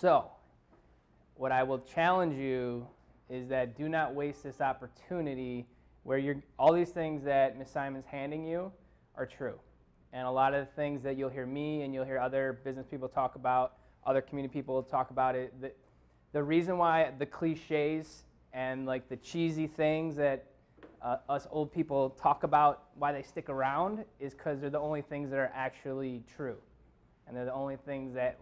So, what I will challenge you is that do not waste this opportunity where all these things that Ms. Simon's handing you are true. And a lot of the things that you'll hear me and you'll hear other business people talk about, other community people talk about it, the reason why the cliches and like the cheesy things that us old people talk about, why they stick around, is because they're the only things that are actually true. And they're the only things that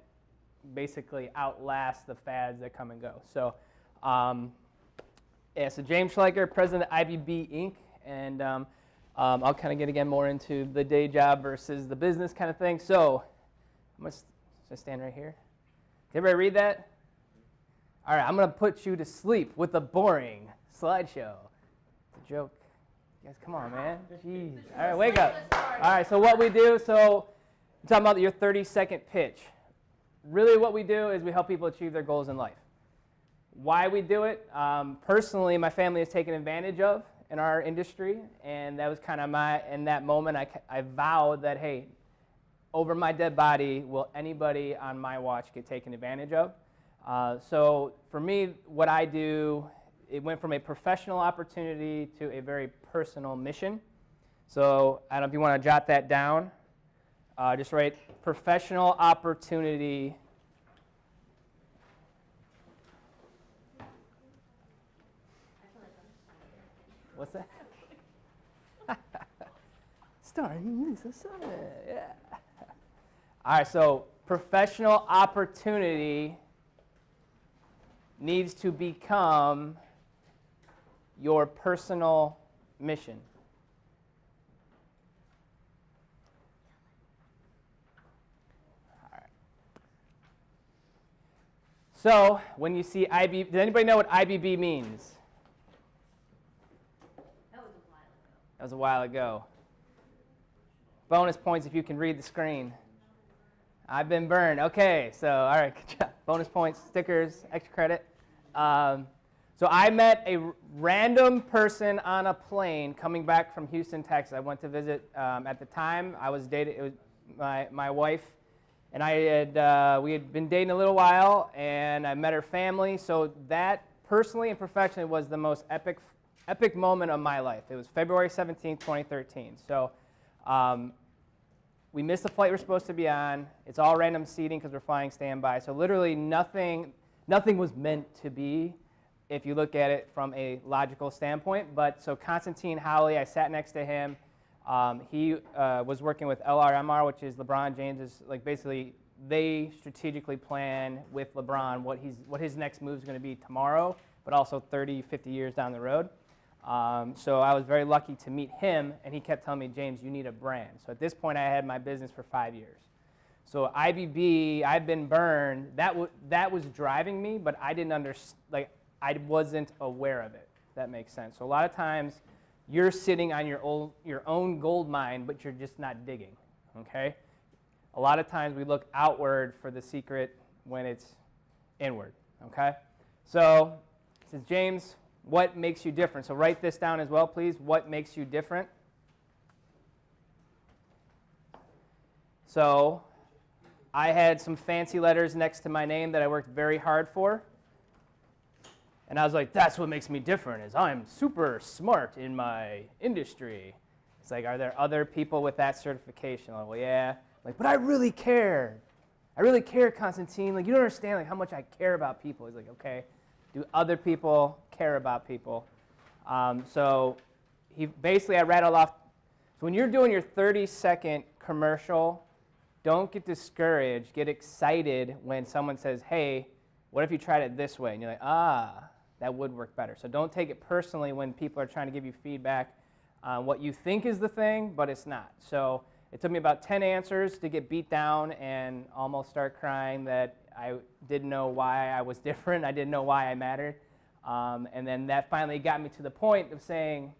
basically outlast the fads that come and go. So, so James Schleicher, president of IBB Inc., and I'll kind of get again more into the day job versus the business kind of thing. So, I'm going to stand right here. Did everybody read that? All right, I'm going to put you to sleep with a boring slideshow. It's a joke. You guys, come on, man. Jeez. All right, wake up. All right, so what we do, so I'm talking about your 30-second pitch. Really what we do is we help people achieve their goals in life. Why we do it, personally, my family has taken advantage of in our industry, and that was kind of in that moment, I vowed that, hey, over my dead body, will anybody on my watch get taken advantage of? So for me, what I do, it went from a professional opportunity to a very personal mission. So I don't know if you want to jot that down. Just write professional opportunity What's that? Starring Lisa Summit, yeah. All right, so professional opportunity needs to become your personal mission. All right. So when you see IBB, does anybody know what IBB means? That was a while ago. Bonus points if you can read the screen. I've been burned. Okay, so all right, good job. Bonus points, stickers, extra credit. So I met a random person on a plane coming back from Houston, Texas. I went to visit. At the time, I was dating. It was my wife, and we had been dating a little while, and I met her family. So that personally and professionally was the most epic moment of my life. It was February 17th, 2013. So we missed the flight we're supposed to be on. It's all random seating because we're flying standby. So literally nothing was meant to be if you look at it from a logical standpoint. But so Constantine Howley, I sat next to him. He was working with LRMR, which is LeBron James's, like basically they strategically plan with LeBron what his next move is going to be tomorrow, but also 30, 50 years down the road. So I was very lucky to meet him, and he kept telling me, James, you need a brand. So at this point, I had my business for 5 years. So IBB, I've been burned. That was driving me, but I didn't understand. Like I wasn't aware of it. If that makes sense. So a lot of times, you're sitting on your own gold mine, but you're just not digging. Okay. A lot of times we look outward for the secret when it's inward. Okay. So it says, James, what makes you different? So write this down as well, please. What makes you different? So I had some fancy letters next to my name that I worked very hard for. And I was like, that's what makes me different, is I'm super smart in my industry. It's like, are there other people with that certification? Like, well, yeah. Like, but I really care. I really care, Constantine. Like, you don't understand like how much I care about people. He's like, okay. Do other people care about people? So I rattled off. So when you're doing your 30-second commercial, don't get discouraged. Get excited when someone says, hey, what if you tried it this way? And you're like, that would work better. So don't take it personally when people are trying to give you feedback on what you think is the thing, but it's not. So it took me about 10 answers to get beat down and almost start crying that I didn't know why I was different. I didn't know why I mattered. And then that finally got me to the point of saying,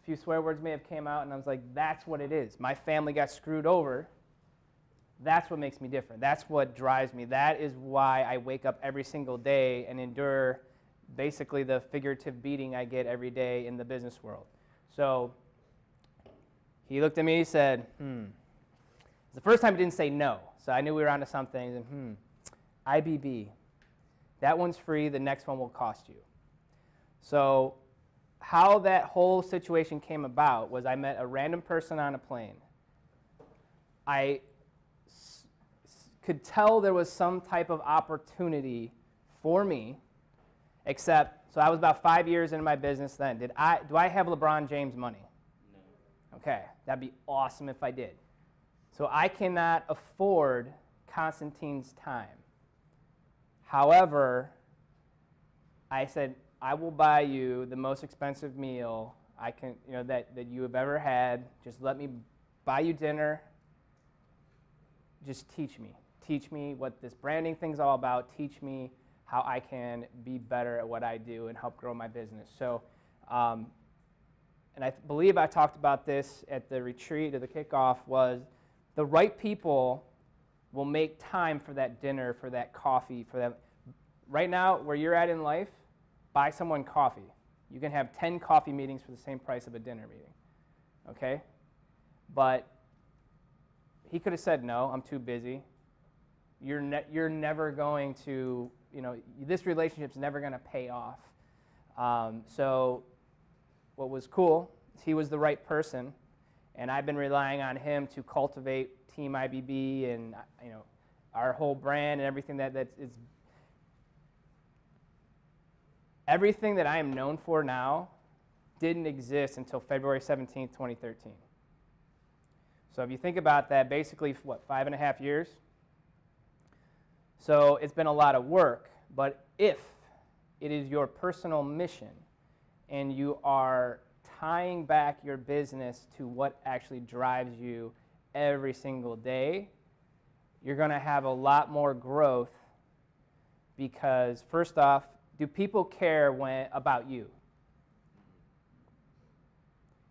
a few swear words may have came out, and I was like, that's what it is. My family got screwed over. That's what makes me different. That's what drives me. That is why I wake up every single day and endure basically the figurative beating I get every day in the business world. So he looked at me, he said, It's the first time he didn't say no. So I knew we were onto something. And, IBB. That one's free. The next one will cost you. So how that whole situation came about was I met a random person on a plane. I could tell there was some type of opportunity for me, except, so I was about 5 years into my business then. Do I have LeBron James money? No. Okay, that'd be awesome if I did. So I cannot afford Constantine's time. However, I said, I will buy you the most expensive meal I can, that you have ever had. Just let me buy you dinner. Just teach me. Teach me what this branding thing's all about. Teach me how I can be better at what I do and help grow my business. So, and I believe I talked about this at the retreat or the kickoff, was the right people will make time for that dinner, for that coffee, for that. Right now, where you're at in life, buy someone coffee. You can have 10 coffee meetings for the same price of a dinner meeting, okay? But he could have said, no, I'm too busy. You're never going to, this relationship's never going to pay off. So what was cool is he was the right person, and I've been relying on him to cultivate Team IBB and, our whole brand and everything that is. Everything that I am known for now didn't exist until February 17th, 2013. So if you think about that, basically, 5.5 years? So it's been a lot of work, but if it is your personal mission and you are tying back your business to what actually drives you every single day, you're going to have a lot more growth because, first off, do people care about you?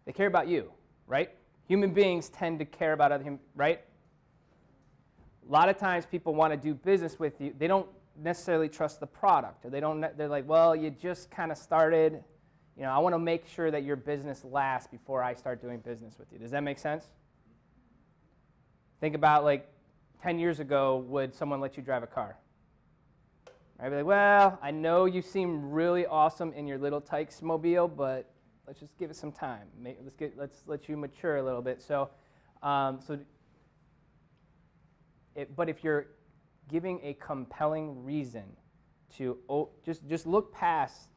They care about you, right? Human beings tend to care about other humans, right? A lot of times people want to do business with you. They don't necessarily trust the product, or they're like, well, you just kind of started. I want to make sure that your business lasts before I start doing business with you. Does that make sense? Think about 10 years ago, would someone let you drive a car? I'd be like, well, I know you seem really awesome in your little Tykes mobile, but let's just give it some time. Let's let you mature a little bit. But if you're giving a compelling reason to just look past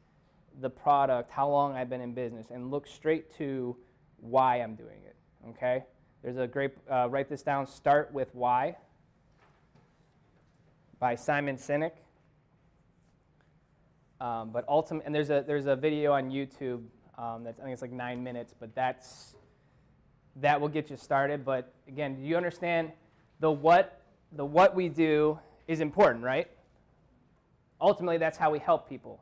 the product, how long I've been in business, and look straight to why I'm doing it. Okay? There's a great write this down. Start with Why by Simon Sinek. But ultimately, and there's a video on YouTube that's, I think it's 9 minutes, but that will get you started. But again, do you understand the what we do is important, right? Ultimately, that's how we help people.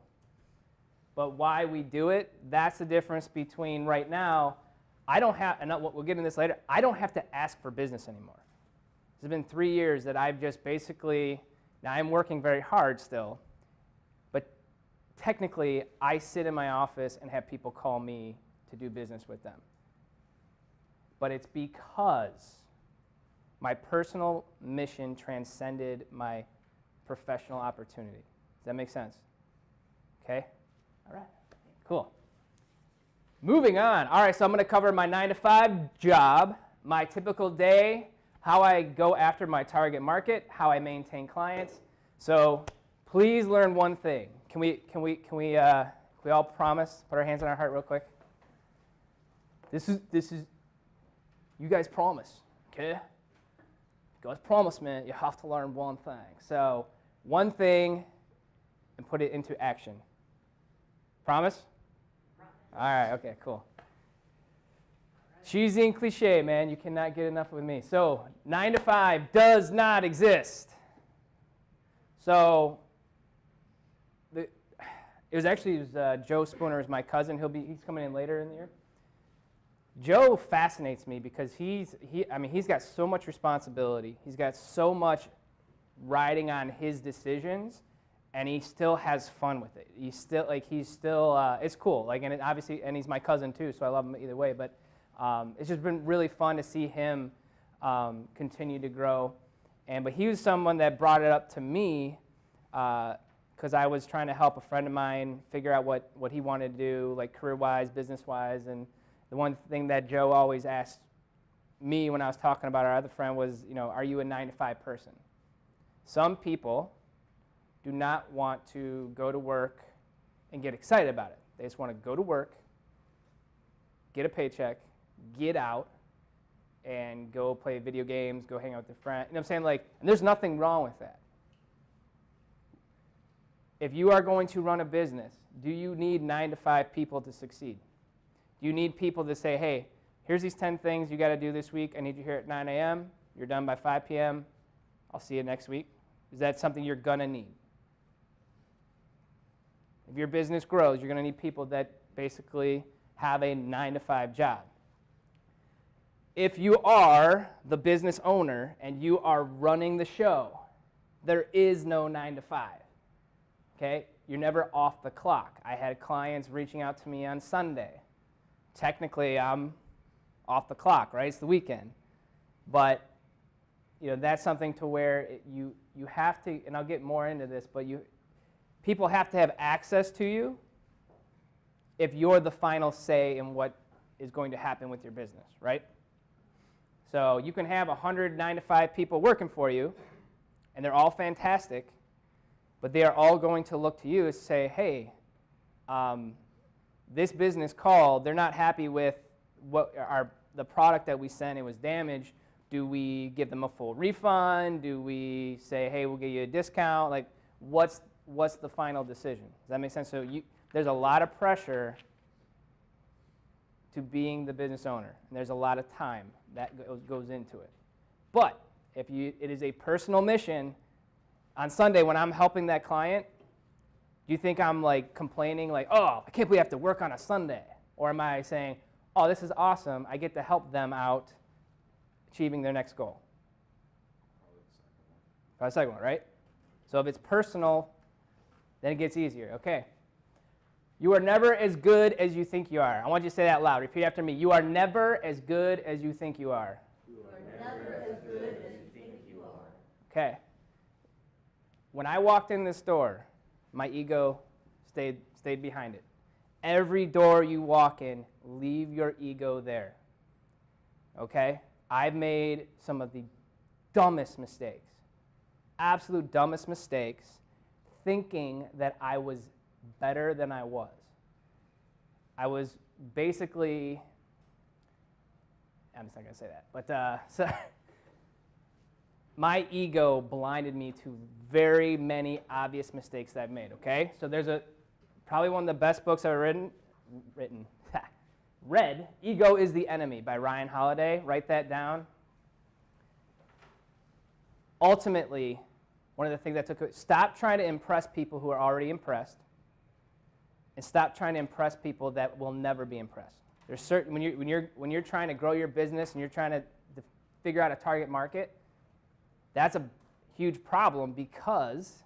But why we do it, that's the difference between right now. I don't have, and we'll get into this later. I don't have to ask for business anymore. It's been 3 years that I've just basically. Now I'm working very hard still. Technically, I sit in my office and have people call me to do business with them. But it's because my personal mission transcended my professional opportunity. Does that make sense? Okay? All right. Cool. Moving on. All right, so I'm going to cover my 9-to-5 job, my typical day, how I go after my target market, how I maintain clients. So please learn one thing. Can we all promise? Put our hands on our heart real quick. This is. You guys promise, okay? You guys promise, man. You have to learn one thing. So one thing, and put it into action. Promise? All right. Okay. Cool. Cheesy and cliche, man. You cannot get enough with me. So 9-to-5 does not exist. So. It was Joe Spooner is my cousin. He's coming in later in the year. Joe fascinates me because he's got so much responsibility. He's got so much riding on his decisions, and he still has fun with it. It's cool. And he's my cousin too, so I love him either way. But it's just been really fun to see him continue to grow. But he was someone that brought it up to me because I was trying to help a friend of mine figure out what he wanted to do, like career-wise, business-wise. And the one thing that Joe always asked me when I was talking about our other friend was, are you a 9-to-5 person? Some people do not want to go to work and get excited about it. They just want to go to work, get a paycheck, get out, and go play video games, go hang out with their friends. You know what I'm saying? And there's nothing wrong with that. If you are going to run a business, do you need 9-to-5 people to succeed? Do you need people to say, hey, here's these 10 things you got to do this week. I need you here at 9 a.m. You're done by 5 p.m. I'll see you next week. Is that something you're going to need? If your business grows, you're going to need people that basically have a 9-to-5 job. If you are the business owner and you are running the show, there is no 9-to-5. Okay? You're never off the clock. I had clients reaching out to me on Sunday. Technically, I'm off the clock, right? It's the weekend. But that's something to where you have to, and I'll get more into this, but people have to have access to you if you're the final say in what is going to happen with your business, right? So you can have 100 9-to-5 people working for you, and they're all fantastic, but they are all going to look to you and say, hey, this business called, they're not happy with the product that we sent, it was damaged. Do we give them a full refund? Do we say, hey, we'll give you a discount? What's the final decision? Does that make sense? So there's a lot of pressure to being the business owner, and there's a lot of time that goes into it. But if it is a personal mission, on Sunday when I'm helping that client, do you think I'm complaining oh, I can't believe I have to work on a Sunday? Or am I saying, oh, this is awesome, I get to help them out achieving their next goal? Probably the second one, right? So if it's personal, then it gets easier. Okay. You are never as good as you think you are. I want you to say that loud. Repeat after me. You are never as good as you think you are. You are never as good as you think you are. Okay. When I walked in this door, my ego stayed behind it. Every door you walk in, leave your ego there. Okay? I've made some of the dumbest mistakes, absolute dumbest mistakes, thinking that I was better than I was. I was basically, I'm just not going to say that, but so my ego blinded me to very many obvious mistakes that I've made, okay? So there's probably one of the best books I've ever read, Ego is the Enemy by Ryan Holiday. Write that down. Ultimately, one of the things that took it, stop trying to impress people who are already impressed, and stop trying to impress people that will never be impressed. There's certain when you're trying to grow your business and you're trying to figure out a target market, that's a huge problem because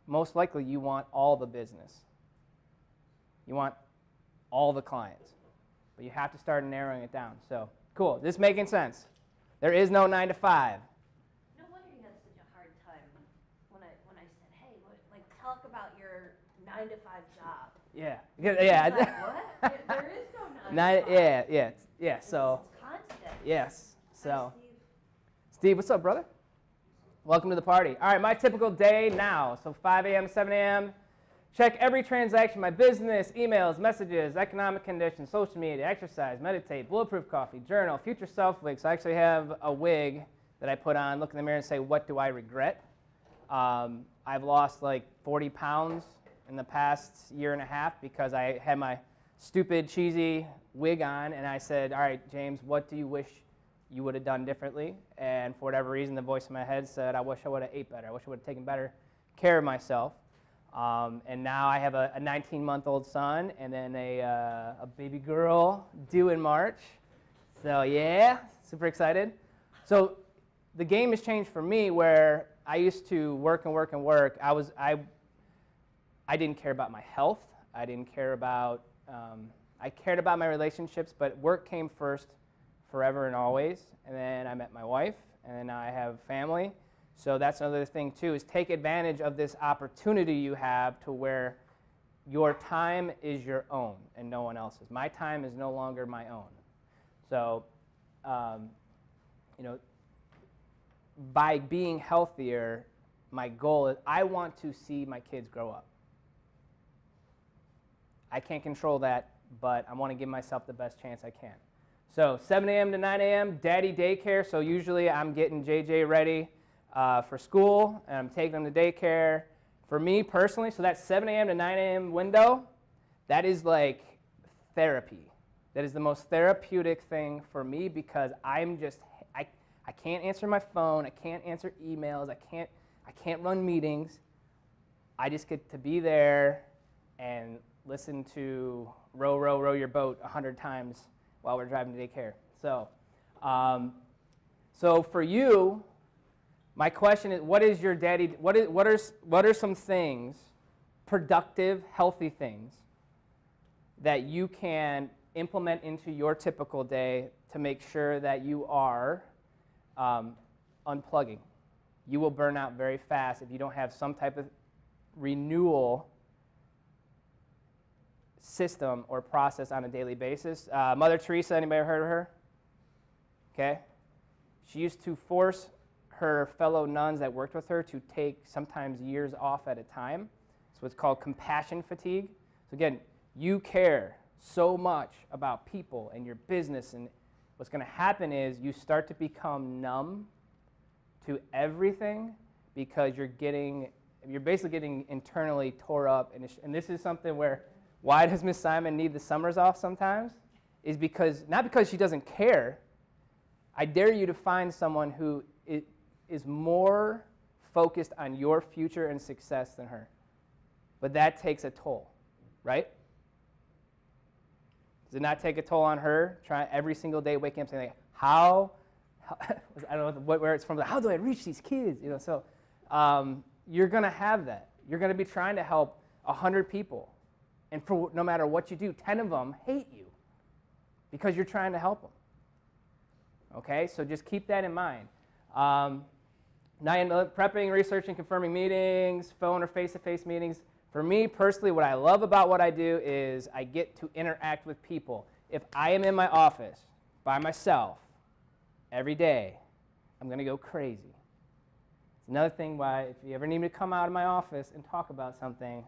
most likely you want all the business. You want all the clients. But you have to start narrowing it down. So, cool. Is this making sense? There is no 9 to 5. No wonder you had such a hard time when I said, hey, talk about your 9 to 5 job. Yeah. Yeah. Like, what? There is no 9 to 5. Yeah. So. It's constant. Yes. So. Hi, Steve, what's up, brother? Welcome to the party. All right, my typical day now. So 5 a.m. to 7 a.m. Check every transaction, my business, emails, messages, economic conditions, social media, exercise, meditate, bulletproof coffee, journal, future self wigs. So I actually have a wig that I put on, look in the mirror and say, what do I regret? I've lost 40 pounds in the past year and a half because I had my stupid, cheesy wig on, and I said, all right, James, what do you wish you would have done differently? And for whatever reason, the voice in my head said, I wish I would have ate better. I wish I would have taken better care of myself. And now I have a 19-month-old son and then a baby girl due in March. So yeah, super excited. So the game has changed for me where I used to work and work and work. I didn't care about my health. I didn't care about, I cared about my relationships, but work came first forever and always. And then I met my wife, and then now I have family. So that's another thing too, is take advantage of this opportunity you have to where your time is your own and no one else's. My time is no longer my own. So, by being healthier, my goal is I want to see my kids grow up. I can't control that, but I want to give myself the best chance I can. So 7 a.m. to 9 a.m., daddy daycare. So usually I'm getting JJ ready for school, and I'm taking him to daycare. For me personally, so that 7 a.m. to 9 a.m. window, that is like therapy. That is the most therapeutic thing for me because I can't answer my phone, I can't answer emails, I can't run meetings. I just get to be there and listen to row, row, row your boat 100 times while we're driving to daycare. So for you, my question is, what is your daddy? What are some things, productive, healthy things, that you can implement into your typical day to make sure that you are unplugging? You will burn out very fast if you don't have some type of renewal system or process on a daily basis. Mother Teresa, anybody heard of her? Okay. She used to force her fellow nuns that worked with her to take sometimes years off at a time. It's what's called compassion fatigue. So again, you care so much about people and your business, and what's going to happen is you start to become numb to everything because you're basically getting internally tore up. And this is something where, why does Miss Simon need the summers off sometimes? Is because, not because she doesn't care. I dare you to find someone who is more focused on your future and success than her. But that takes a toll, right? Does it not take a toll on her? Try every single day waking up saying, like, how I don't know where it's from, like, how do I reach these kids? So you're going to have that. You're going to be trying to help 100 people. And for no matter what you do, 10 of them hate you because you're trying to help them. Okay, so just keep that in mind. 9, prepping, researching, confirming meetings, phone or face-to-face meetings. For me personally, what I love about what I do is I get to interact with people. If I am in my office by myself every day, I'm going to go crazy. It's another thing why if you ever need me to come out of my office and talk about something,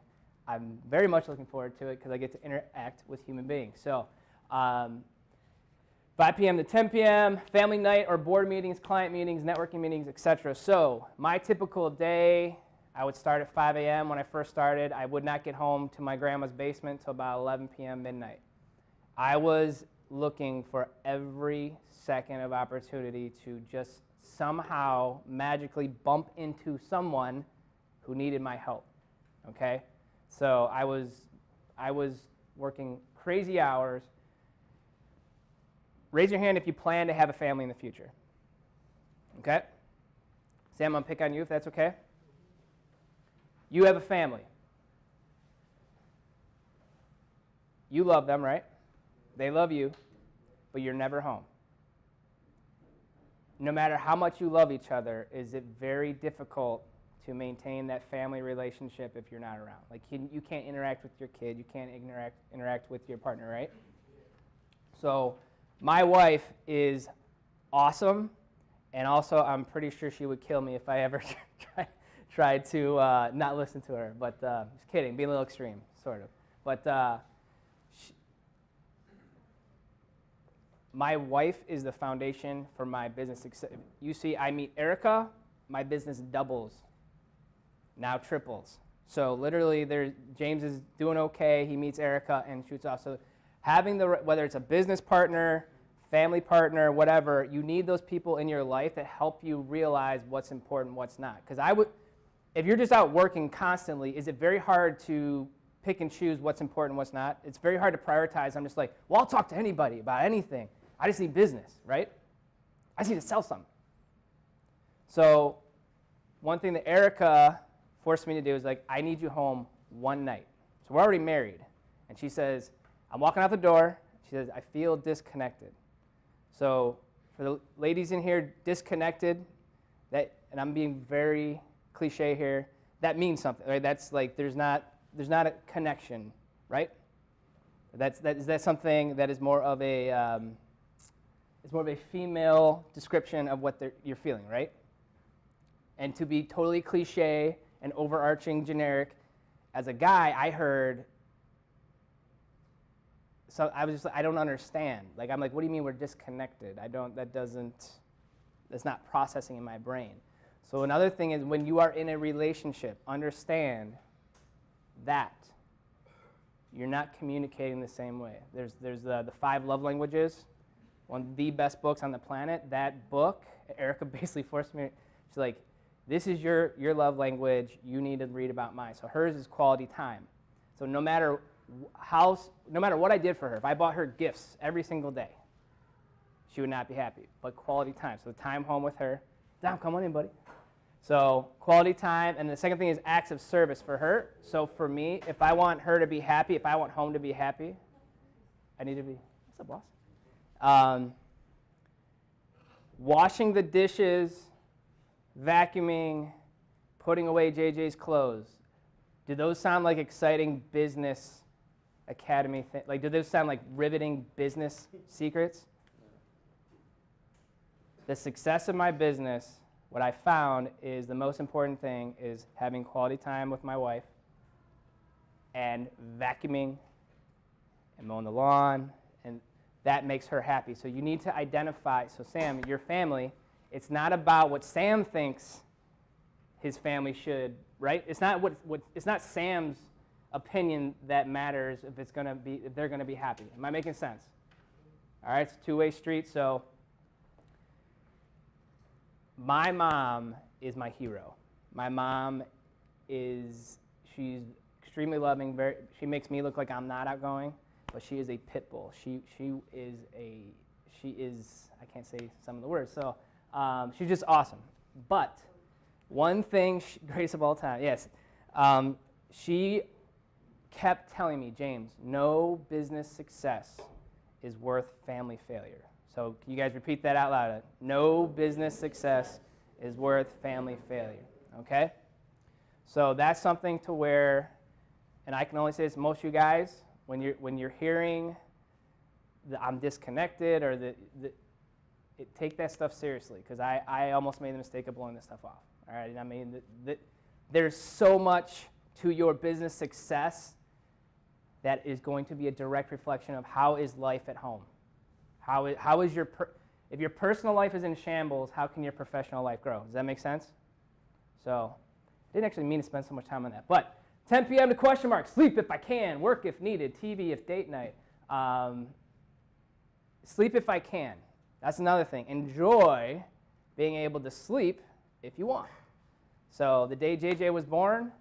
I'm very much looking forward to it because I get to interact with human beings. So 5 p.m. to 10 p.m., family night or board meetings, client meetings, networking meetings, etc. So my typical day, I would start at 5 a.m. When I first started, I would not get home to my grandma's basement until about 11 p.m. midnight. I was looking for every second of opportunity to just somehow magically bump into someone who needed my help, okay? So I was working crazy hours. Raise your hand if you plan to have a family in the future, okay? Sam, I'm going to pick on you if that's okay. You have a family. You love them, right? They love you, but you're never home. No matter how much you love each other, is it very difficult to maintain that family relationship if you're not around? Like you can't interact with your kid, you can't interact with your partner, right? So my wife is awesome, and also I'm pretty sure she would kill me if I ever tried to not listen to her. But just kidding, being a little extreme, sort of. But my wife is the foundation for my business success. You see, I meet Erica, my business doubles, now triples. So literally, James is doing okay. He meets Erica and shoots off. So having whether it's a business partner, family partner, whatever, you need those people in your life that help you realize what's important, what's not. Because if you're just out working constantly, is it very hard to pick and choose what's important, what's not? It's very hard to prioritize. I'm just like, well, I'll talk to anybody about anything. I just need business, right? I just need to sell something. So one thing that Erica forced me to do is like, I need you home one night. So we're already married. And she says, I'm walking out the door. She says, I feel disconnected. So for the ladies in here, disconnected That, and I'm being very cliche here, that means something, right? That's like, there's not a connection, right? That's something that is more of a, it's more of a female description of what you're feeling, right? And to be totally cliche and overarching generic, as a guy, I heard, so I was just like, I don't understand. Like, I'm like, what do you mean we're disconnected? That's not processing in my brain. So another thing is, when you are in a relationship, understand that you're not communicating the same way. There's the 5 love languages, one of the best books on the planet. That book, Erica basically forced me, she's like, this is your love language, you need to read about mine. So hers is quality time. So no matter what I did for her, if I bought her gifts every single day, she would not be happy. But quality time, so time home with her. Dom, come on in, buddy. So quality time, and the second thing is acts of service for her. So for me, if I want her to be happy, if I want home to be happy, I need to be, what's up, boss? Washing the dishes, vacuuming, putting away JJ's clothes. Do those sound like exciting business academy things? Like, do those sound like riveting business secrets? The success of my business, what I found is the most important thing is having quality time with my wife and vacuuming and mowing the lawn, and that makes her happy. So you need to identify, so Sam, your family, it's not about what Sam thinks his family should, right? It's not it's not Sam's opinion that matters if they're gonna be happy. Am I making sense? All right, it's a two-way street. So my mom is my hero. My mom she's extremely loving. She makes me look like I'm not outgoing, but she is a pit bull. She is, I can't say some of the words, so she's just awesome. But one thing, greatest of all time, yes, she kept telling me, James, no business success is worth family failure. So can you guys repeat that out loud? No business success is worth family failure, okay? So that's something to where, and I can only say this to most of you guys, when you're hearing that I'm disconnected or take that stuff seriously, because I almost made the mistake of blowing this stuff off. All right, I mean, there's so much to your business success that is going to be a direct reflection of how is life at home. How is if your personal life is in shambles, how can your professional life grow? Does that make sense? So, didn't actually mean to spend so much time on that. But 10 p.m. to question mark, sleep if I can, work if needed, TV if date night. Sleep if I can. That's another thing. Enjoy being able to sleep if you want. So the day JJ was born,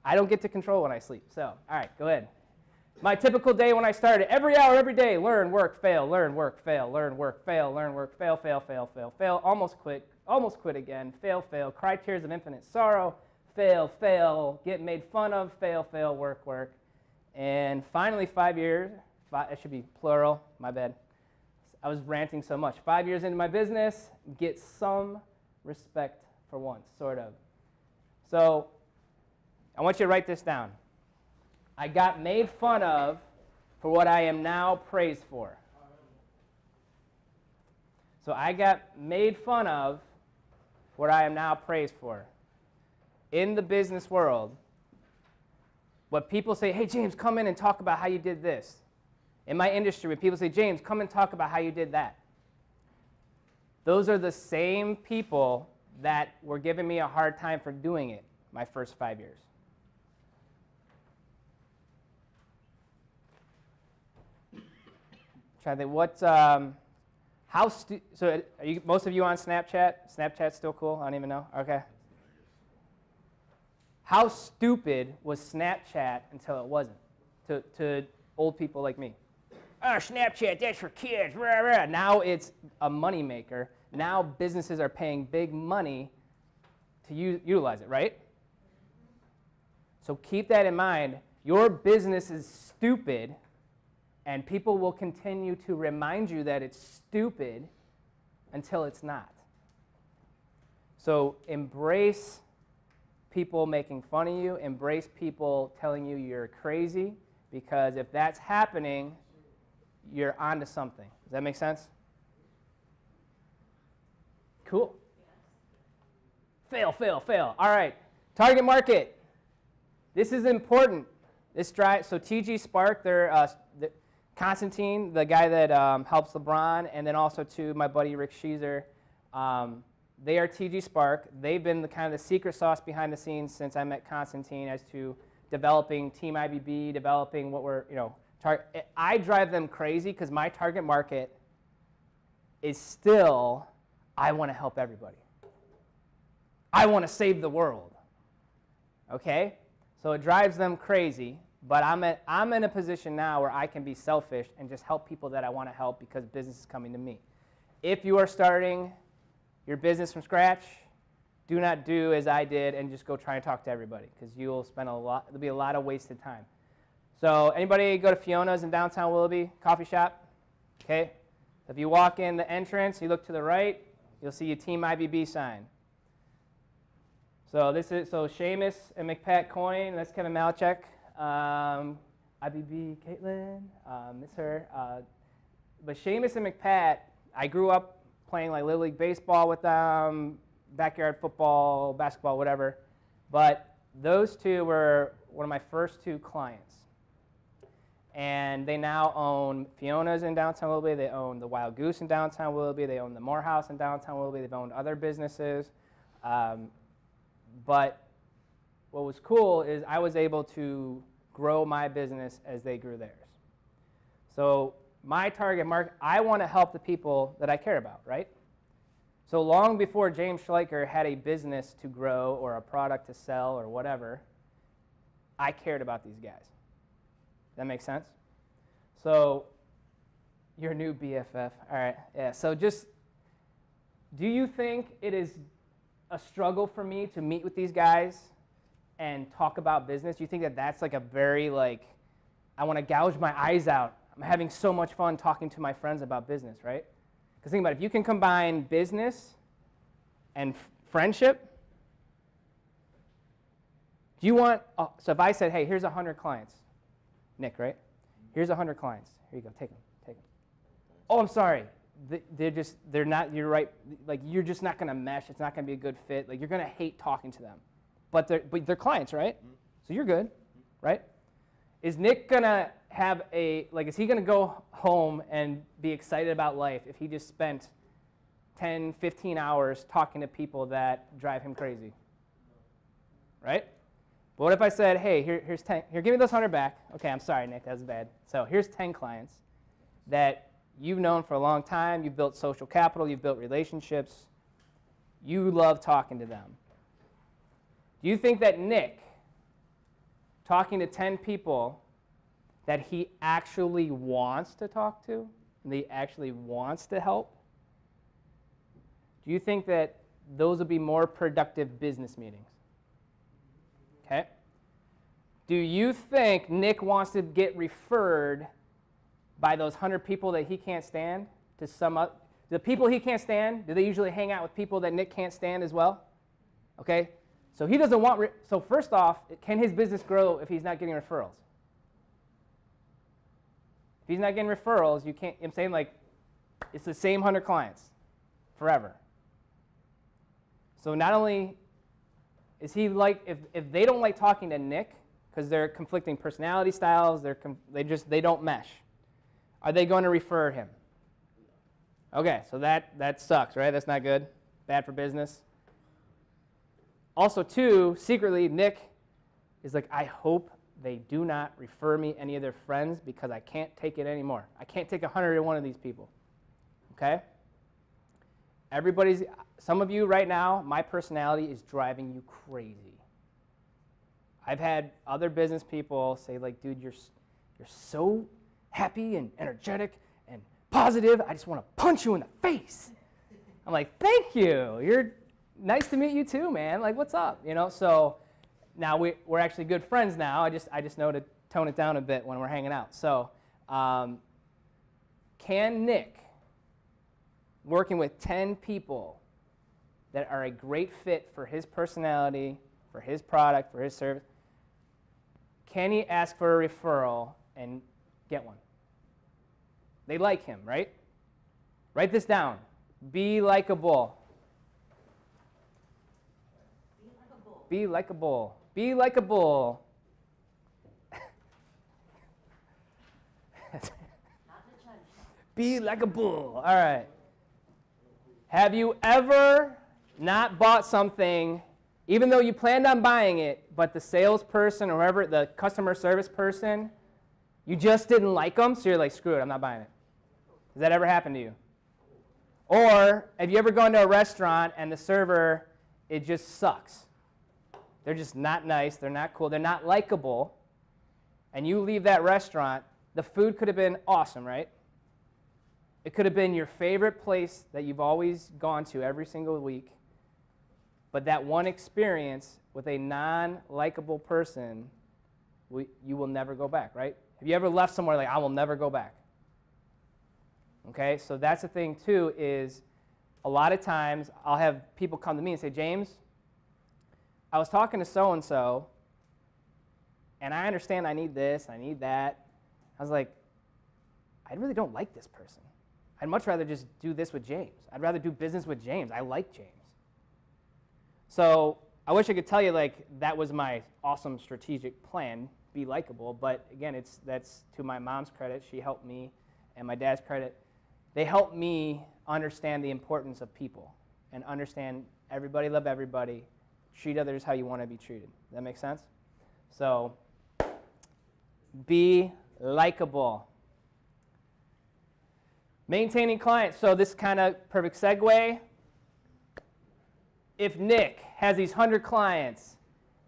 I don't get to control when I sleep. So, all right, go ahead. My typical day when I started, every hour, every day, learn, work, fail, learn, work, fail, learn, work, fail, learn, work, fail, fail, fail, fail, fail, almost quit again, fail, fail, cry tears of infinite sorrow, fail, fail, get made fun of, fail, fail, work, work. And finally 5 years, it should be plural, my bad. I was ranting so much. 5 years into my business, get some respect for once, sort of. So I want you to write this down. I got made fun of for what I am now praised for. So I got made fun of what I am now praised for. In the business world, what people say, hey, James, come in and talk about how you did this. In my industry, when people say, James, come and talk about how you did that. Those are the same people that were giving me a hard time for doing it my first 5 years. Trying to think, so are most of you on Snapchat? Snapchat's still cool? I don't even know. Okay. How stupid was Snapchat until it wasn't to old people like me? Oh, Snapchat, that's for kids. Rah, rah. Now it's a moneymaker. Now businesses are paying big money to utilize it, right? So keep that in mind. Your business is stupid, and people will continue to remind you that it's stupid until it's not. So embrace people making fun of you. Embrace people telling you you're crazy, because if that's happening, you're onto something. Does that make sense? Cool. Fail, fail, fail. All right. Target market. This is important. This drive. So TG Spark, they're Constantine, the guy that helps LeBron, and then also to my buddy Rick Sheezer. They are TG Spark. They've been the kind of the secret sauce behind the scenes since I met Constantine as to developing Team IBB, developing what we're, I drive them crazy because my target market is still, I want to help everybody. I want to save the world. Okay? So it drives them crazy, but I'm in a position now where I can be selfish and just help people that I want to help because business is coming to me. If you are starting your business from scratch, do not do as I did and just go try and talk to everybody, because you'll spend there'll be a lot of wasted time. So anybody go to Fiona's in downtown Willoughby, coffee shop? Okay? If you walk in the entrance, you look to the right, you'll see a Team IBB sign. So Seamus and McPat Coin, that's Kevin Malachek. IBB, Caitlin, miss her. But Seamus and McPat, I grew up playing like Little League baseball with them, backyard football, basketball, whatever. But those two were one of my first two clients. And they now own Fiona's in downtown Willoughby. They own the Wild Goose in downtown Willoughby. They own the Morehouse in downtown Willoughby. They've owned other businesses. But what was cool is I was able to grow my business as they grew theirs. So my target market, I want to help the people that I care about, right? So long before James Schleicher had a business to grow or a product to sell or whatever, I cared about these guys. That makes sense? So your new BFF. All right, yeah. So just, do you think it is a struggle for me to meet with these guys and talk about business? Do you think that that's like a very I want to gouge my eyes out. I'm having so much fun talking to my friends about business, right? Because think about it, if you can combine business and friendship, do you want, so if I said, hey, here's 100 clients, Nick, right? Here's 100 clients. Here you go, take them. Oh, I'm sorry. They're not, you're right, you're just not going to mesh. It's not going to be a good fit. You're going to hate talking to them. But they're clients, right? So you're good, right? Is Nick going to have is he going to go home and be excited about life if he just spent 10, 15 hours talking to people that drive him crazy? Right? But what if I said, hey, here's 10, here, give me those 100 back. Okay, I'm sorry, Nick, that was bad. So here's 10 clients that you've known for a long time, you've built social capital, you've built relationships, you love talking to them. Do you think that Nick, talking to 10 people that he actually wants to talk to, and that he actually wants to help, do you think that those would be more productive business meetings? Okay. Do you think Nick wants to get referred by those 100 people that he can't stand to some other? The people he can't stand, do they usually hang out with people that Nick can't stand as well? Okay. So he doesn't want, so first off, can his business grow if he's not getting referrals? If he's not getting referrals, you can't, I'm saying it's the same 100 clients forever. So not only is he if they don't like talking to Nick because they're conflicting personality styles, they don't mesh, are they going to refer him? Okay, so that sucks, right? That's not good. Bad for business. Also, too, secretly, Nick is I hope they do not refer me any of their friends because I can't take it anymore. I can't take 101 of these people. Okay? Some of you right now, my personality is driving you crazy. I've had other business people say, dude, you're so happy and energetic and positive, I just want to punch you in the face. I'm like, thank you. You're nice to meet you too, man. What's up? So now we're actually good friends now. I just know to tone it down a bit when we're hanging out. So can Nick, working with 10 people, that are a great fit for his personality, for his product, for his service, can he ask for a referral and get one? They like him, right? Write this down. Be likable. Be likable. Be likable. Be like a bull. All right. Have you ever not bought something, even though you planned on buying it, but the salesperson or whoever, the customer service person, you just didn't like them, so you're like, screw it, I'm not buying it? Has that ever happened to you? Or have you ever gone to a restaurant and the server, it just sucks? They're just not nice, they're not cool, they're not likable, and you leave that restaurant, the food could have been awesome, right? It could have been your favorite place that you've always gone to every single week, but that one experience with a non-likable person, you will never go back, right? Have you ever left somewhere like, I will never go back? Okay, so that's the thing too, is a lot of times I'll have people come to me and say, James, I was talking to so-and-so, and I understand I need this, I need that. I was like, I really don't like this person. I'd much rather just do this with James. I'd rather do business with James. I like James. So I wish I could tell you like that was my awesome strategic plan, be likable, but again, that's to my mom's credit. She helped me, and my dad's credit. They helped me understand the importance of people and understand everybody love everybody, treat others how you want to be treated. Does that make sense? So be likable. Maintaining clients. So this kind of perfect segue. If Nick has these 100 clients,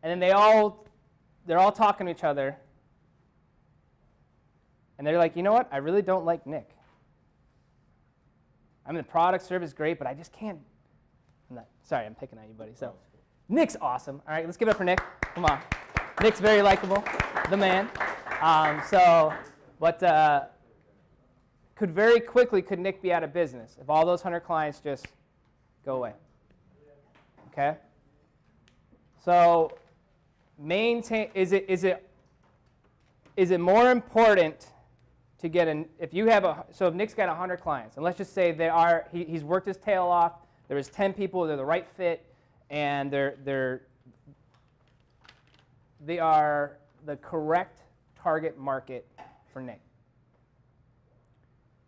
and then they're all talking to each other, and they're like, you know what? I really don't like Nick. I mean, the product service is great, but I just can't. Sorry, I'm picking on you, buddy. So, Nick's awesome. All right, let's give it up for Nick. Come on. Nick's very likable, the man. Could very quickly, could Nick be out of business if all those 100 clients just go away? Okay? So, is it more important to get if Nick's got 100 clients, and let's just say he's worked his tail off, there was 10 people, they're the right fit, and they are the correct target market for Nick.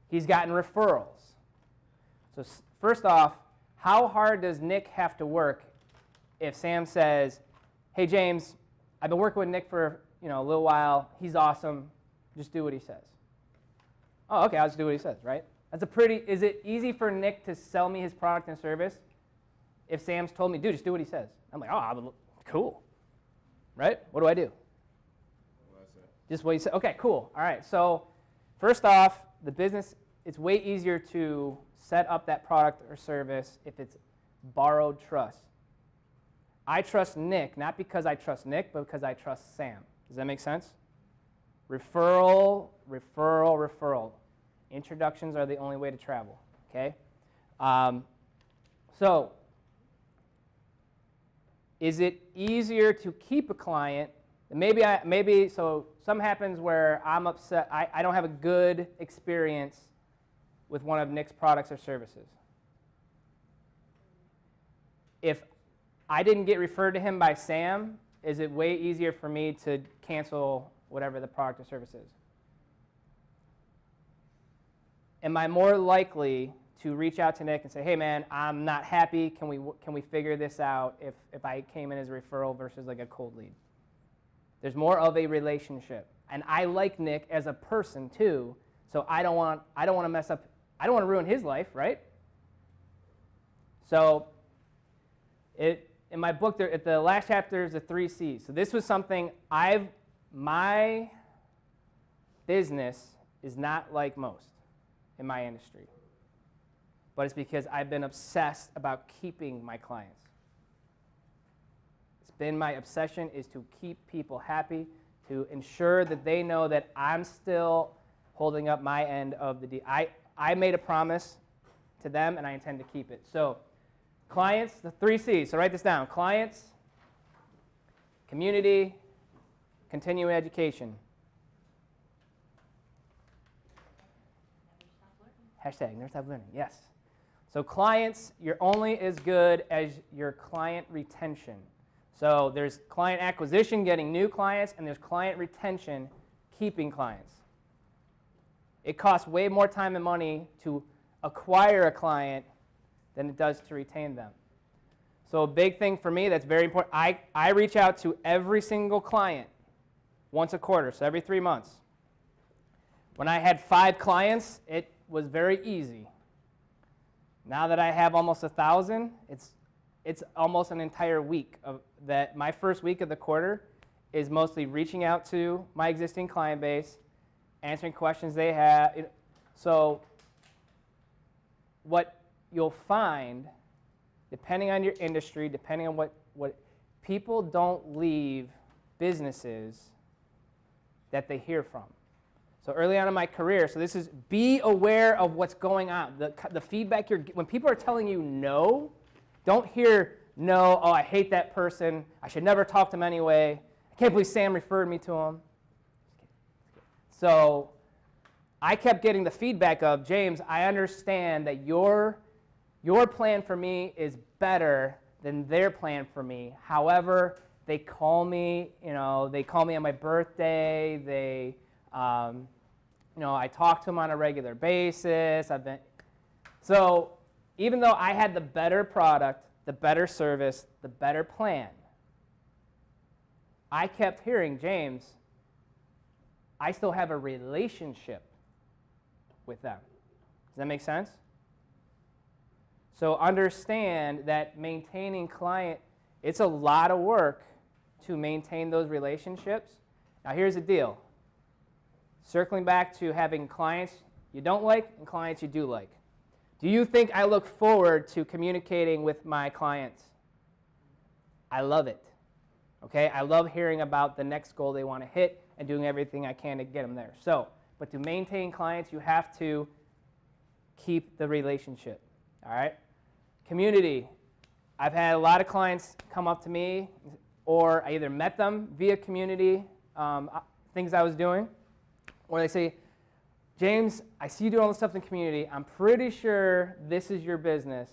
He's gotten referrals. So first off, how hard does Nick have to work if Sam says, hey James, I've been working with Nick for a little while, he's awesome, just do what he says. Oh, okay, I'll just do what he says, right? Is it easy for Nick to sell me his product and service if Sam's told me, dude, just do what he says? I'm like, oh, cool, right? What do I do? Just what he said. Okay, cool. All right, so first off, the business, it's way easier to set up that product or service if it's borrowed trust. I trust Nick, not because I trust Nick, but because I trust Sam. Does that make sense? Referral, referral, referral. Introductions are the only way to travel, okay? So, is it easier to keep a client? So something happens where I'm upset, I don't have a good experience with one of Nick's products or services. If I didn't get referred to him by Sam, is it way easier for me to cancel whatever the product or service is? Am I more likely to reach out to Nick and say, hey man, I'm not happy, can we figure this out if I came in as a referral versus like a cold lead? There's more of a relationship. And I like Nick as a person too, so I don't want to mess up, I don't want to ruin his life, right? So in my book, at the last chapter is the 3 C's. So this was something my business is not like most in my industry. But it's because I've been obsessed about keeping my clients. It's been my obsession is to keep people happy, to ensure that they know that I'm still holding up my end of the deal. I made a promise to them, and I intend to keep it. So Clients, the 3 C's. So write this down. Clients, community, continuing education. Hashtag never stop learning. Yes. So clients, you're only as good as your client retention. So there's client acquisition, getting new clients, and there's client retention, keeping clients. It costs way more time and money to acquire a client than it does to retain them. So a big thing for me that's very important, I reach out to every single client once a quarter, so every 3 months. When I had 5 clients, it was very easy. Now that I have almost 1,000, it's almost an entire week of that. My first week of the quarter is mostly reaching out to my existing client base, answering questions they have. So what you'll find, depending on your industry, depending on what people don't leave businesses that they hear from. So early on in my career, so this is be aware of what's going on. The feedback when people are telling you no, don't hear no, oh, I hate that person, I should never talk to them anyway, I can't believe Sam referred me to him. So I kept getting the feedback of, James, I understand that your plan for me is better than their plan for me. However, they call me, they call me on my birthday, I talk to them on a regular basis. So even though I had the better product, the better service, the better plan, I kept hearing, James, I still have a relationship with them. Does that make sense? So understand that maintaining client, it's a lot of work to maintain those relationships. Now here's the deal. Circling back to having clients you don't like and clients you do like. Do you think I look forward to communicating with my clients? I love it. Okay, I love hearing about the next goal they want to hit and doing everything I can to get them there. But to maintain clients, you have to keep the relationship. All right? Community. I've had a lot of clients come up to me, or I either met them via community, things I was doing, or they say, James, I see you doing all this stuff in the community. I'm pretty sure this is your business.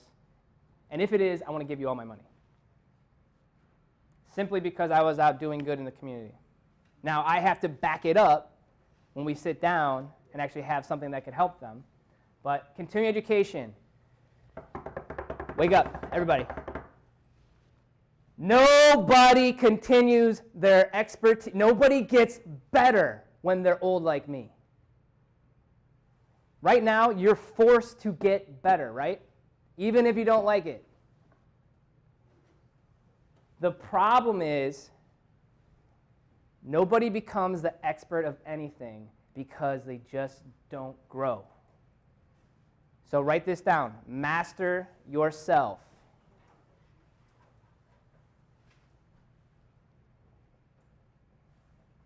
And if it is, I want to give you all my money. Simply because I was out doing good in the community. Now, I have to back it up when we sit down and actually have something that could help them. But continuing education. Wake up, everybody. Nobody continues their expertise. Nobody gets better when they're old like me. Right now, you're forced to get better, right? Even if you don't like it. The problem is, nobody becomes the expert of anything because they just don't grow. So write this down. Master yourself.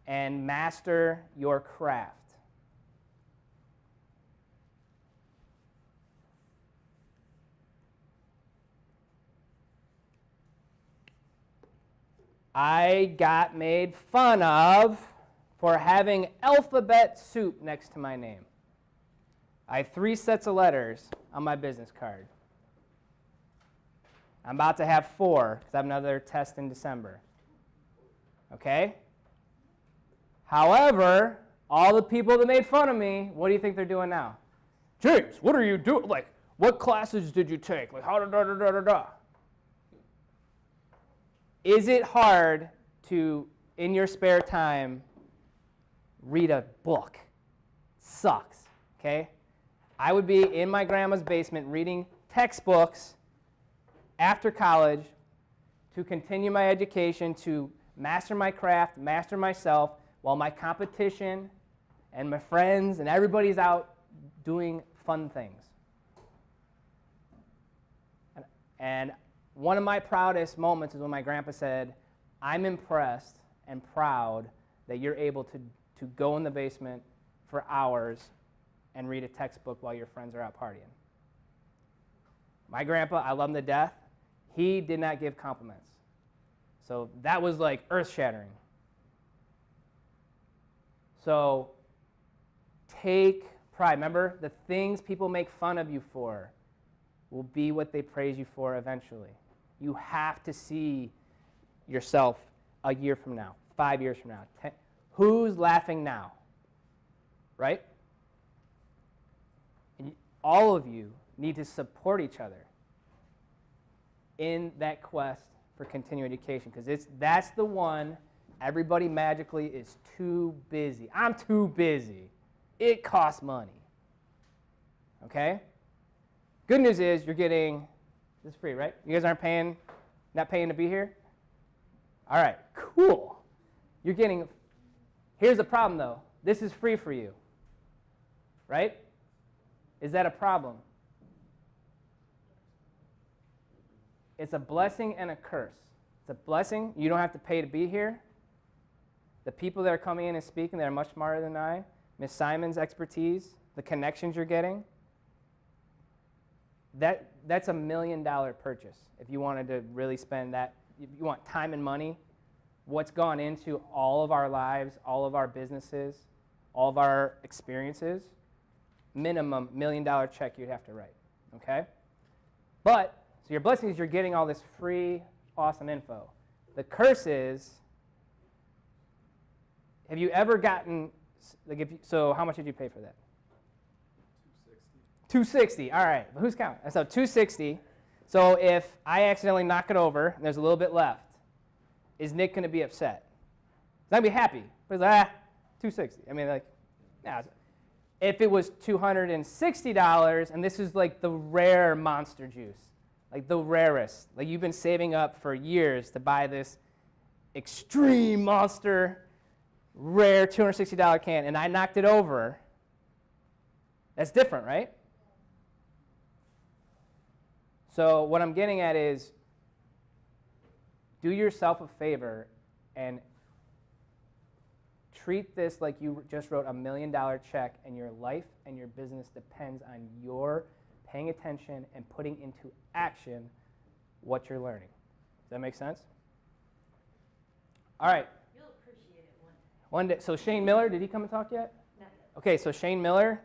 And master your craft. I got made fun of for having alphabet soup next to my name. I have 3 sets of letters on my business card. I'm about to have 4 because I have another test in December. Okay? However, all the people that made fun of me, what do you think they're doing now? James, what are you doing? Like, what classes did you take? Like, how da. Is it hard to, in your spare time, read a book? Sucks, okay? I would be in my grandma's basement reading textbooks after college to continue my education, to master my craft, master myself, while my competition and my friends and everybody's out doing fun things. And one of my proudest moments is when my grandpa said, I'm impressed and proud that you're able to go in the basement for hours and read a textbook while your friends are out partying. My grandpa, I love him to death, He did not give compliments. So that was like earth-shattering. So take pride. Remember, the things people make fun of you for will be what they praise you for eventually. You have to see yourself a year from now, 5 years from now. Who's laughing now? Right? And all of you need to support each other in that quest for continuing education, because that's the one everybody magically is too busy. I'm too busy. It costs money. Okay? Good news is you're getting this is free, right? You guys aren't paying, not paying to be here? All right, cool. You're getting, here's the problem though. This is free for you, right? Is that a problem? It's a blessing and a curse. It's a blessing. You don't have to pay to be here. The people that are coming in and speaking that are much smarter than I, Miss Simon's expertise, the connections you're getting, that's $1 million purchase. If you wanted to really spend that, if you want time and money, what's gone into all of our lives, all of our businesses, all of our experiences, minimum $1 million check you'd have to write, okay? But, so your blessing is you're getting all this free, awesome info. The curse is, have you ever gotten, like so how much did you pay for that? $260. All right, who's counting? So $260. So if I accidentally knock it over and there's a little bit left, is Nick going to be upset? He's not going to be happy. But he's like, $260. I mean, like, nah. If it was $260, and this is like the rare Monster juice, like the rarest, like you've been saving up for years to buy this extreme Monster, rare $260 can, and I knocked it over, that's different, right? So what I'm getting at is, do yourself a favor and treat this like you just wrote $1 million check, and your life and your business depends on your paying attention and putting into action what you're learning. Does that make sense? All right. You'll appreciate it one day. One day. So Shane Miller, did he come and talk yet? Not yet. Okay, so Shane Miller,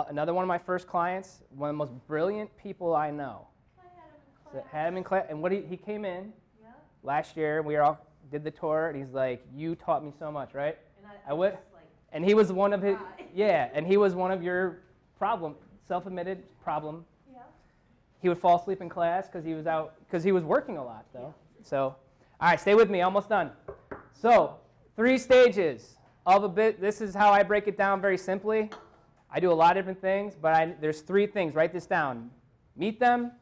another one of my first clients, one of the most brilliant people I know. I had him in So class. had him in class, and what he came in Yeah. last year. We all did the tour, and he's like, "You taught me so much, right?" And I would. was like, And he was one of his, Right. yeah, and he was one of your self-admitted problem. yeah. He would fall asleep in class because he was out, because he was working a lot, though. So, all right, stay with me, almost done. So, 3 stages of a bit. This is how I break it down very simply. I do a lot of different things, but there's 3 things. Write this down. Meet them.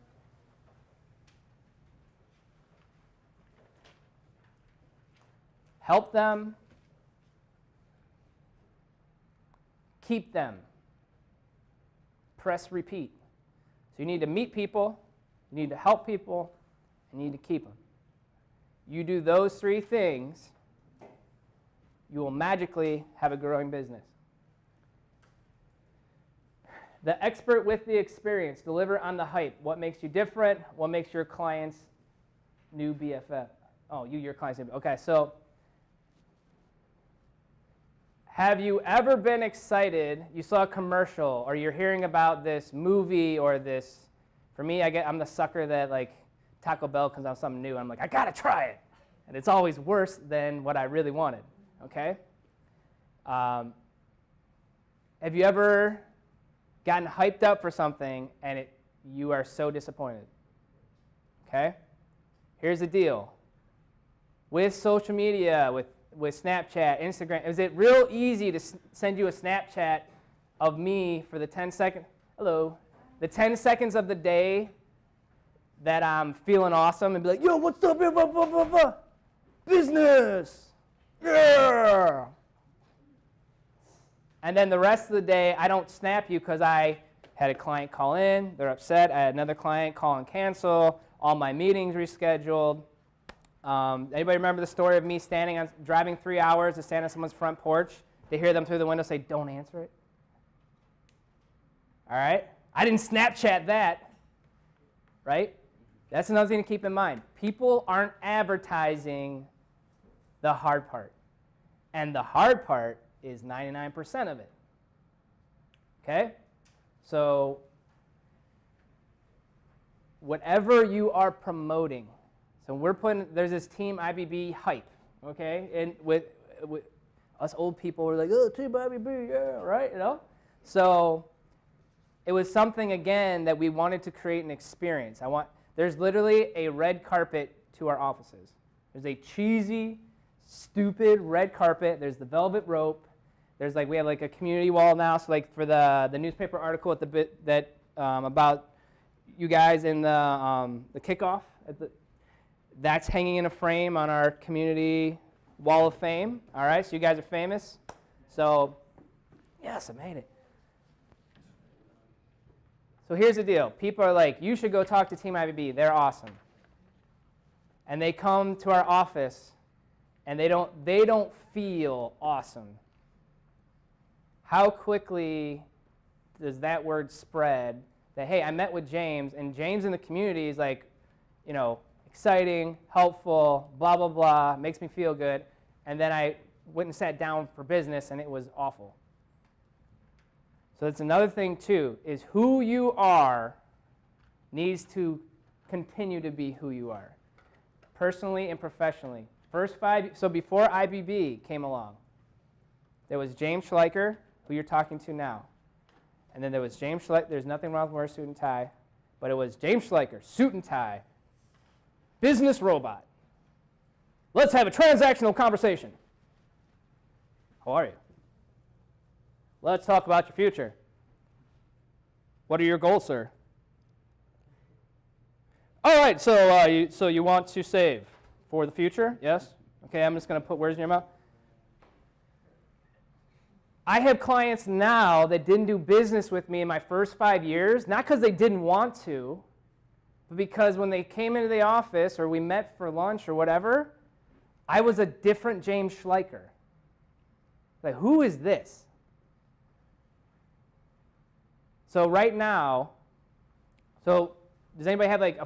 Help them. Keep them. Press repeat. So you need to meet people, you need to help people, and you need to keep them. You do those 3 things, you will magically have a growing business. The expert with the experience, deliver on the hype. What makes you different? What makes your clients new BFF? Oh, your clients. Okay, so have you ever been excited? You saw a commercial, or you're hearing about this movie, or this. For me, I'm the sucker that like Taco Bell comes out with something new. And I'm like, I gotta try it, and it's always worse than what I really wanted. Okay. Have you ever gotten hyped up for something and you are so disappointed? Okay. Here's the deal. With social media, with Snapchat, Instagram, is it real easy to send you a Snapchat of me for the 10 seconds? Hello. The 10 seconds of the day that I'm feeling awesome and be like, yo, what's up? Blah, blah, blah, blah, blah. Business. Yeah. And then the rest of the day, I don't snap you because I had a client call in. They're upset. I had another client call and cancel. All my meetings rescheduled. Anybody remember the story of me driving 3 hours to stand on someone's front porch to hear them through the window say, don't answer it? All right? I didn't Snapchat that, right? That's another thing to keep in mind. People aren't advertising the hard part. And the hard part is 99% of it. Okay? So whatever you are promoting, so there's this Team IBB hype, okay? And with us old people, we're like, oh, Team IBB, yeah, right, you know? So it was something, again, that we wanted to create an experience. There's literally a red carpet to our offices. There's a cheesy, stupid red carpet. There's the velvet rope. We have like a community wall now. So like for the newspaper article at the bit that about you guys in the kickoff, that's hanging in a frame on our community wall of fame. All right, so you guys are famous. So yes, I made it. So here's the deal. People are like, you should go talk to Team IBB. They're awesome. And they come to our office, and they don't feel awesome. How quickly does that word spread that, hey, I met with James, and James in the community is like, you know, exciting, helpful, blah, blah, blah, makes me feel good. And then I went and sat down for business, and it was awful. So that's another thing, too, is who you are needs to continue to be who you are, personally and professionally. So before IBB came along, there was James Schleicher, who you're talking to now. And then there was James Schleicher. There's nothing wrong with wearing a suit and tie, but it was James Schleicher, suit and tie, business robot. Let's have a transactional conversation. How are you? Let's talk about your future. What are your goals, sir? All right, so you want to save for the future? Yes? Okay, I'm just going to put words in your mouth. I have clients now that didn't do business with me in my first 5 years, not because they didn't want to, but because when they came into the office or we met for lunch or whatever, I was a different James Schleicher. Like, who is this? So right now, does anybody have like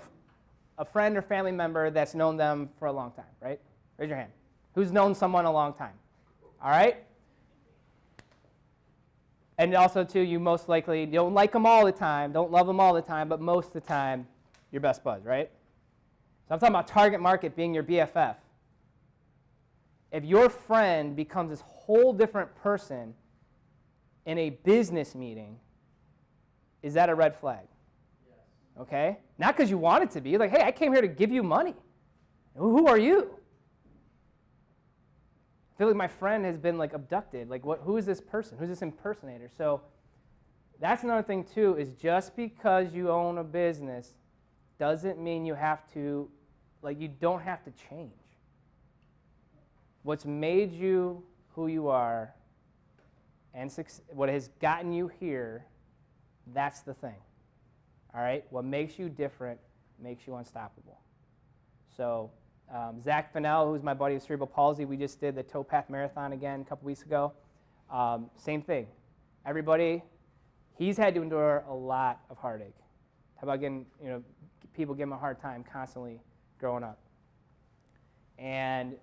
a friend or family member that's known them for a long time, right? Raise your hand. Who's known someone a long time? All right? And also, too, you most likely don't like them all the time, don't love them all the time, but most of the time, your best buds, right? So I'm talking about target market being your BFF. If your friend becomes this whole different person in a business meeting, is that a red flag? Yes. Okay? Not because you want it to be. You're like, hey, I came here to give you money. Who are you? I feel like my friend has been like abducted. Like, who is this person? Who's this impersonator? So that's another thing, too, is just because you own a business doesn't mean you have to, like, you don't have to change. What's made you who you are and what has gotten you here, that's the thing. All right? What makes you different makes you unstoppable. So Zach Fennell, who's my buddy with cerebral palsy, we just did the Towpath Marathon again a couple weeks ago. Same thing. Everybody, he's had to endure a lot of heartache. How about getting, people give him a hard time constantly growing up. And,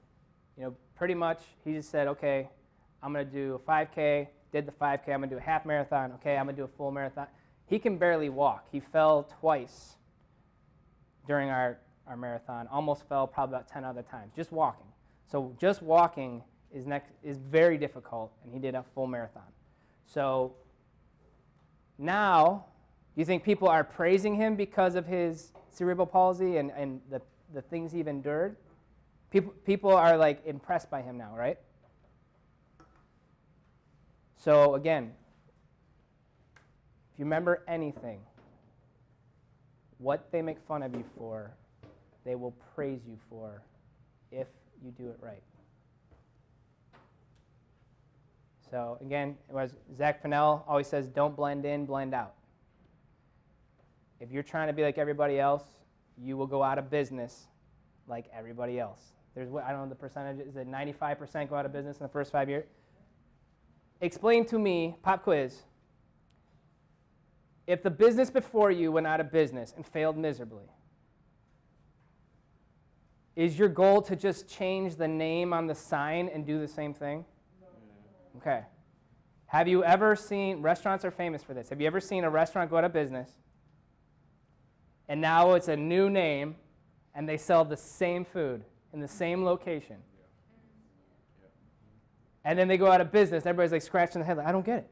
pretty much he just said, okay, I'm going to do a 5K, did the 5K, I'm going to do a half marathon, okay, I'm going to do a full marathon. He can barely walk. He fell twice during our marathon, almost fell probably about 10 other times, just walking. So just walking is very difficult, and he did a full marathon. So now, do you think people are praising him because of his cerebral palsy and the things he's endured? People are like impressed by him now, right? So again, if you remember anything, what they make fun of you for, they will praise you for if you do it right. So again, it was Zach Fennell always says, don't blend in, blend out. If you're trying to be like everybody else, you will go out of business like everybody else. I don't know the percentage, is it 95% go out of business in the first 5 years? Explain to me, pop quiz, if the business before you went out of business and failed miserably, Is your goal to just change the name on the sign and do the same thing? Okay. Have you ever seen, restaurants are famous for this, have you ever seen a restaurant go out of business and now it's a new name and they sell the same food in the same location? And then they go out of business and everybody's like scratching their head like, I don't get it.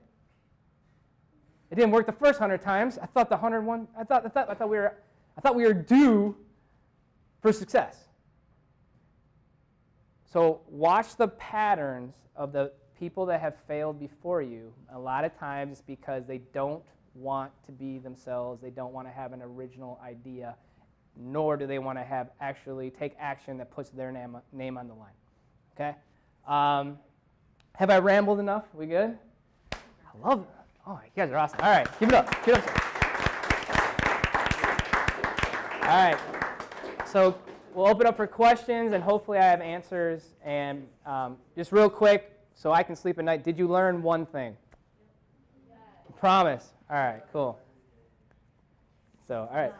It didn't work the first 100 times. I thought the 101, I thought we were due for success. So watch the patterns of the people that have failed before you. A lot of times it's because they don't want to be themselves. They don't want to have an original idea, nor do they want to have actually take action that puts their name on the line. Okay? Have I rambled enough? We good? I love it. Oh, you guys are awesome. All right, keep it up. Keep it up. All right. So we'll open up for questions, and hopefully I have answers. And just real quick, so I can sleep at night, did you learn one thing? Yes. Promise. All right, cool. So, all right.